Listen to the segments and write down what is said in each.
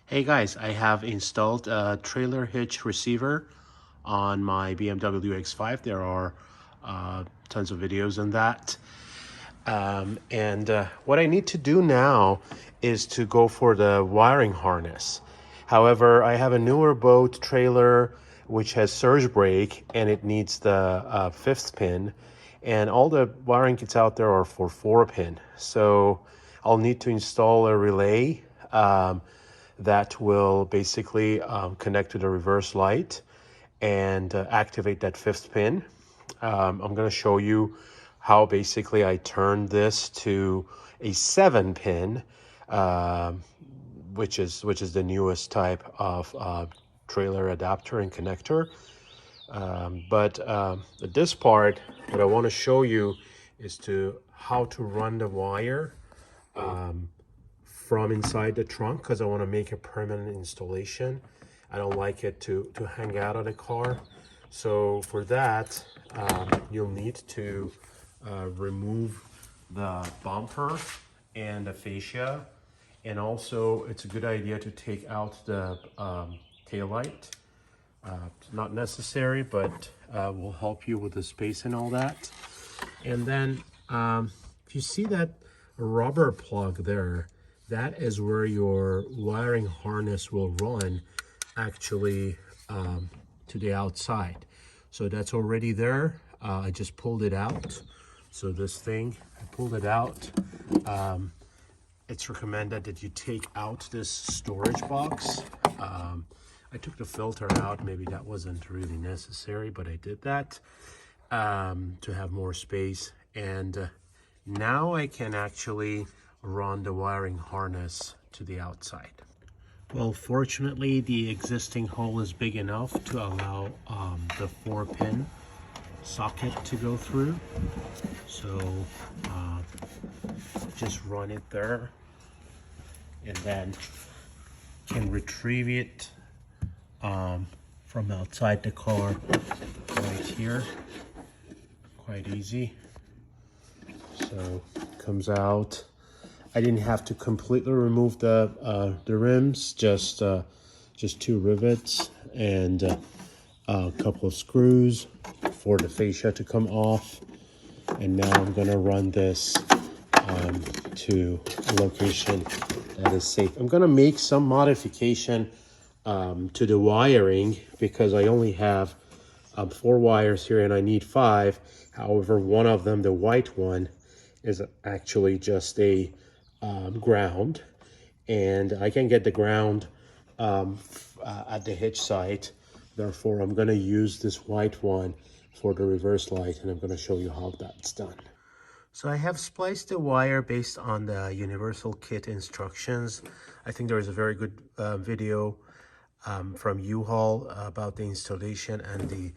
Hey guys, I have installed a trailer hitch receiver on my BMW X5. There are tons of videos on that. And what I need to do now is to go for the wiring harness. However, I have a newer boat trailer which has surge brake and it needs the fifth pin. And all the wiring kits out there are for 4-pin. So I'll need to install a relay that will basically connect to the reverse light and activate that fifth pin. I'm going to show you how basically I turn this to a 7-pin, which is the newest type of trailer adapter and connector. But this part, what I want to show you is how to run the wire from inside the trunk, because I want to make a permanent installation. I don't like it to hang out of the car. So for that, you'll need to remove the bumper and the fascia. And also, it's a good idea to take out the tail light. It's not necessary, but will help you with the space and all that. And then if you see that rubber plug there, that is where your wiring harness will run actually to the outside. So that's already there. I just pulled it out. So this thing, I pulled it out. It's recommended that you take out this storage box. I took the filter out. Maybe that wasn't really necessary, but I did that to have more space. And now I can actually run the wiring harness to the outside. Well, fortunately, the existing hole is big enough to allow the 4-pin socket to go through. So just run it there and then can retrieve it from outside the car right here. Quite easy. So it comes out. I didn't have to completely remove the rims, just 2 rivets and a couple of screws for the fascia to come off. And now I'm gonna run this to a location that is safe. I'm gonna make some modification to the wiring because I only have 4 wires here and I need 5. However, one of them, the white one, is actually just a ground, and I can get the ground at the hitch site. Therefore, I'm going to use this white one for the reverse light, and I'm going to show you how that's done. So I have spliced the wire based on the universal kit instructions. I think there is a very good video from U-Haul about the installation and the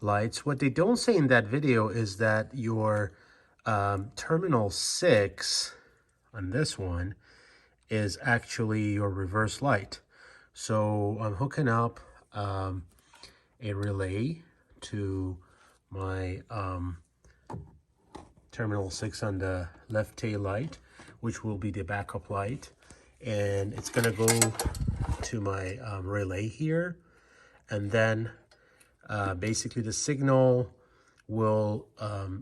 lights. What they don't say in that video is that your terminal 6 on this one is actually your reverse light. So I'm hooking up a relay to my terminal 6 on the left tail light, which will be the backup light, and it's gonna go to my relay here, and then basically the signal will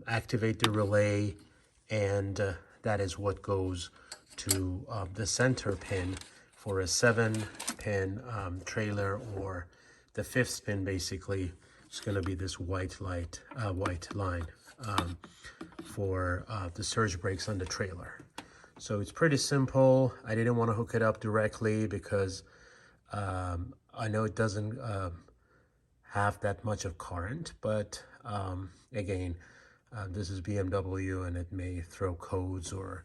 activate the relay, and that is what goes to the center pin for a 7-pin trailer, or the 5th pin basically is going to be this white light, white line for the surge brakes on the trailer. So it's pretty simple. I didn't want to hook it up directly because I know it doesn't have that much of current, but again, this is BMW and it may throw codes or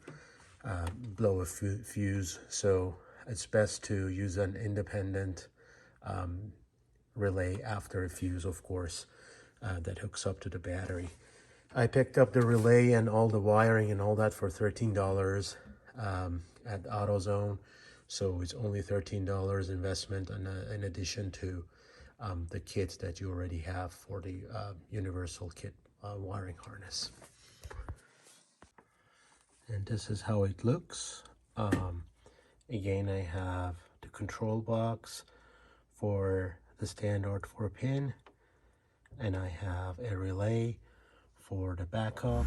blow a fuse, so it's best to use an independent relay after a fuse, of course, that hooks up to the battery. I picked up the relay and all the wiring and all that for $13 at AutoZone, so it's only $13 investment in addition to the kit that you already have for the universal kit wiring harness. And this is how it looks. Again, I have the control box for the standard 4-pin, and I have a relay for the backup.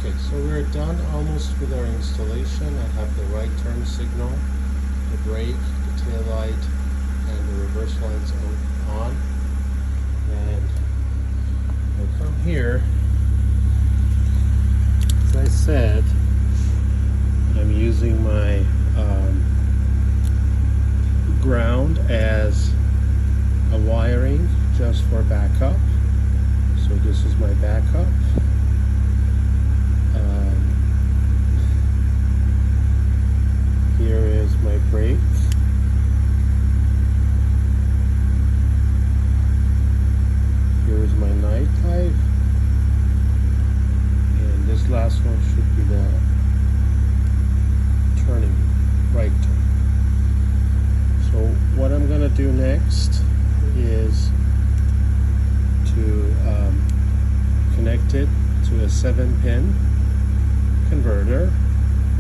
Okay, so we're done almost with our installation. I have the right turn signal, the brake, the tail light, and the reverse lights on. And I come here, as I said, I'm using my ground as a wiring just for backup. So this is my backup. Here is my brake. Here is my night light. And this last one should be the turning, right turn. So what I'm gonna do next is to connect it to a 7-pin converter,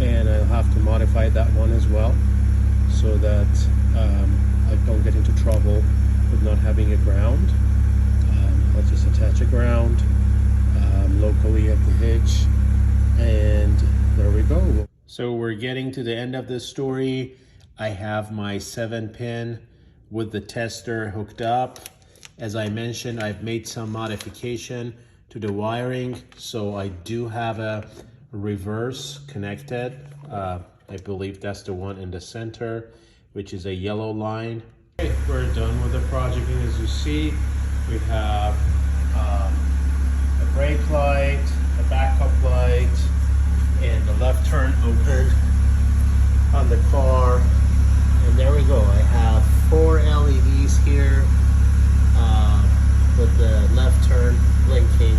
and I'll have to modify that one as well so that I don't get into trouble with not having a ground. I'll just attach a ground locally at the hitch, and there we go. So we're getting to the end of this story. I have my 7-pin with the tester hooked up. As I mentioned, I've made some modification to the wiring, so I do have a reverse connected. I believe that's the one in the center, which is a yellow line. Okay, we're done with the project, and as you see, we have the brake light, the backup light, and the left turn open on the car. And there we go. I have 4 LEDs here with the left turn blinking.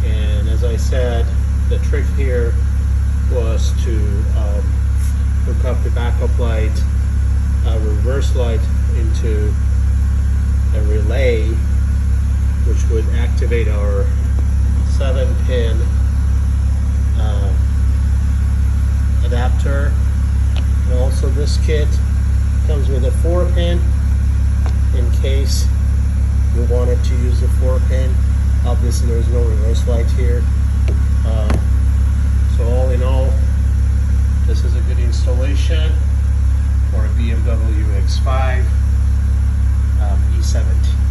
And as I said, the trick here was to hook up the backup light, reverse light into a relay, which would activate our 7-pin adapter. And also this kit comes with a 4-pin in case we wanted to use the 4-pin. Obviously there's no reverse light here. So all in all, this is a good installation for a BMW X5 E17.